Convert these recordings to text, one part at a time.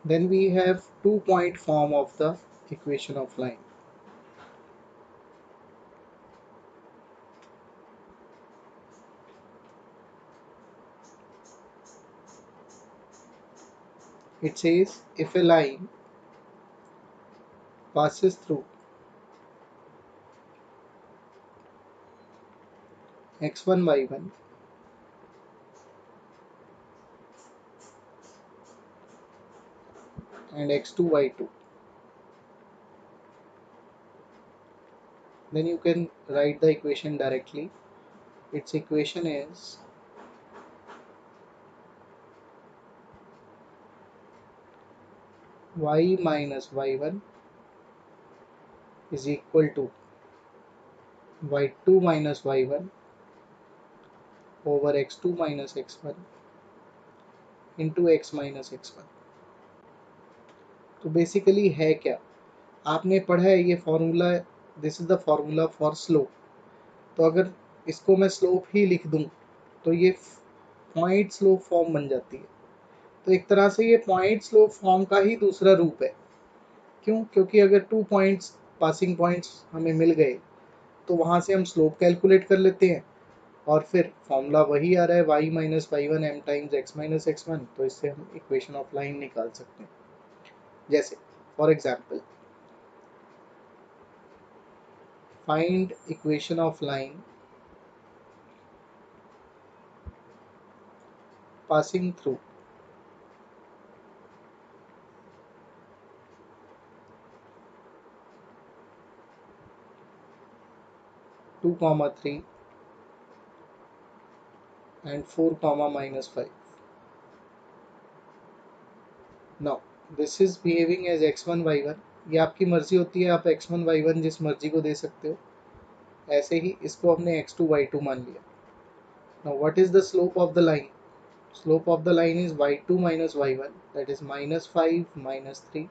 Then we have 2-point form of the equation of line. It says if a line passes through x1 y1 and x2 y2, then you can write the equation directly. Its equation is y minus y1 is equal to y2 minus y1 over x2 minus x1 into x minus x1. तो basically है क्या, आपने पढ़ा है ये formula, this is the formula for slope. तो अगर इसको मैं स्लोप ही लिख दूं तो ये पॉइंट स्लोप फॉर्म बन जाती है। तो एक तरह से ये पॉइंट स्लोप फॉर्म का ही दूसरा रूप है। क्यों? क्योंकि अगर 2 पॉइंट्स, पासिंग पॉइंट्स हमें मिल गए तो वहाँ से हम स्लोप कैलकुलेट कर लेते हैं और फिर फॉर्मूला वही आ रहा है y minus y one m times x minus x one. तो इससे हम इक्वेशन ऑफ लाइन निकाल सकते हैं। जैसे for example, find equation of line passing through two comma 3 and 4 comma minus 5. Now this is behaving as x1 y1। ये आपकी मर्जी होती है, आप x1 y1 जिस मर्जी को दे सकते हो। ऐसे ही इसको हमने x2 y2 मान लिया। Now what is the slope of the line? Slope of the line is y2 minus y1, that is minus 5 minus 3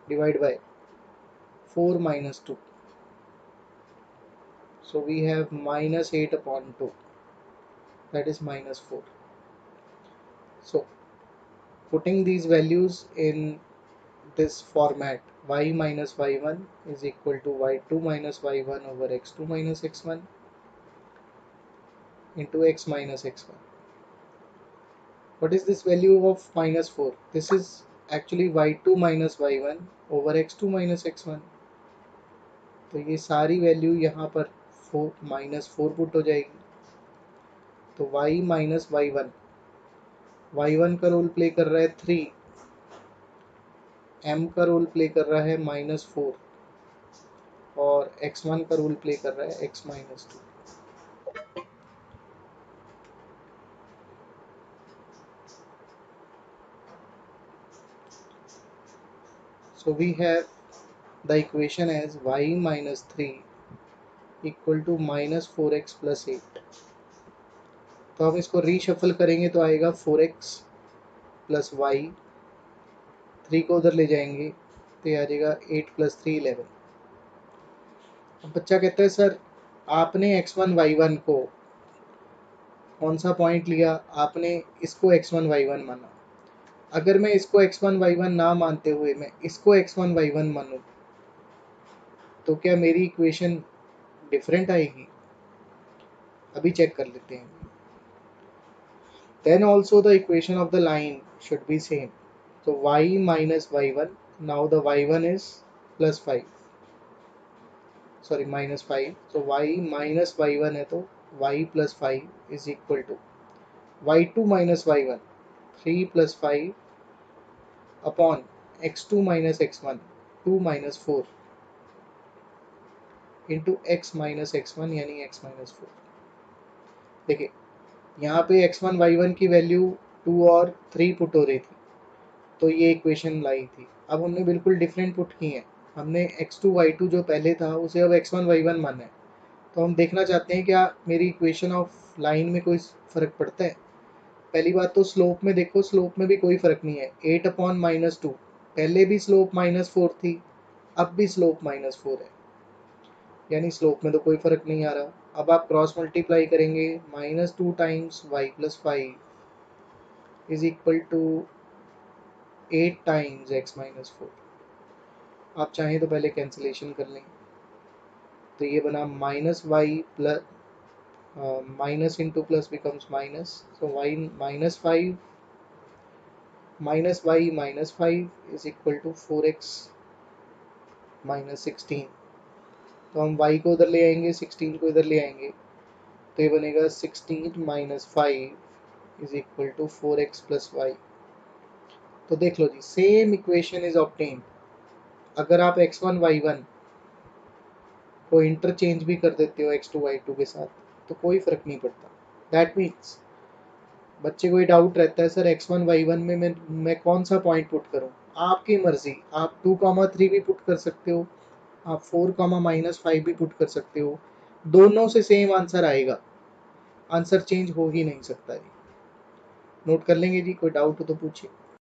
divided by 4 minus 2. So we have minus 8 upon 2, that is minus 4. So putting these values in this format, y minus y1 is equal to y2 minus y1 over x2 minus x1 into x minus x1. What is this value of minus 4? This is actually y2 minus y1 over x2 minus x1। तो ये सारी value यहाँ पर minus 4 put हो जाएगी। तो y minus y1 का role play कर रहा है 3, m का रोल प्ले कर रहा है माइनस 4 और x1 का रोल प्ले कर रहा है x minus 2। So we have the equation as y minus 3 equal to minus 4x plus 8। तो हम इसको रीशफल करेंगे तो आएगा 4x प्लस वाई, 3 को उधर ले जाएंगे तो ये आ जाएगा 8 प्लस 3 11। अब बच्चा कहता है सर आपने x1 y1 को कौन सा पॉइंट लिया, आपने इसको x1 y1 माना। अगर मैं इसको x1 y1 ना मानते हुए मैं इसको x1 y1 मानूं तो क्या मेरी इक्वेशन डिफरेंट आएगी? अभी चेक कर लेते हैं। Then also the equation of the line should be same. So y minus y1, now the y1 is plus 5, sorry minus 5, so y minus y1 है तो y plus 5 is equal to y2 minus y1 3 plus 5 upon x2 minus x1 2 minus 4 into x minus x1 यानी x minus 4। देखिए यहाँ पे x1 y1 की value 2 और 3 put हो रही थी तो ये इक्वेशन लाई थी। अब हमने बिल्कुल डिफरेंट पुट की है, हमने x2 y2 जो पहले था उसे अब x1 y1 माना है। तो हम देखना चाहते हैं क्या मेरी इक्वेशन ऑफ लाइन में कोई फ़र्क पड़ता है। पहली बात तो स्लोप में देखो, स्लोप में भी कोई फ़र्क नहीं है। 8 अपॉन माइनस 2, पहले भी स्लोप माइनस 4 थी, अब भी स्लोप माइनस 4 है, यानी स्लोप में तो कोई फ़र्क नहीं आ रहा। अब आप क्रॉस मल्टीप्लाई करेंगे, minus 2 times y plus 5 is equal to 8 times x minus 4। आप चाहें तो पहले कैंसिलेशन कर लें, तो ये बना minus y plus minus into plus becomes minus, so y minus 5 minus y minus 5 is equal to 4x minus 16। तो हम y को उधर ले आएंगे, 16 को इधर ले आएंगे, तो ये बनेगा 16 minus 5 is equal to 4x plus y. तो देख लो जी, सेम इक्वेशन इज ऑब्टेन्ड। अगर आप x1 y1 को इंटरचेंज भी कर देते हो x2 y2 के साथ तो कोई फर्क नहीं पड़ता। दैट मीन्स बच्चे को ये डाउट रहता है सर x1 y1 में मैं कौन सा पॉइंट पुट करूं, आपकी मर्जी। आप 2,3 भी पुट कर सकते हो, आप 4, माइनस 5 भी पुट कर सकते हो, दोनों से सेम आंसर आएगा, आंसर चेंज हो ही नहीं सकता है। नोट कर लेंगे जी, कोई डाउट हो तो पूछिए।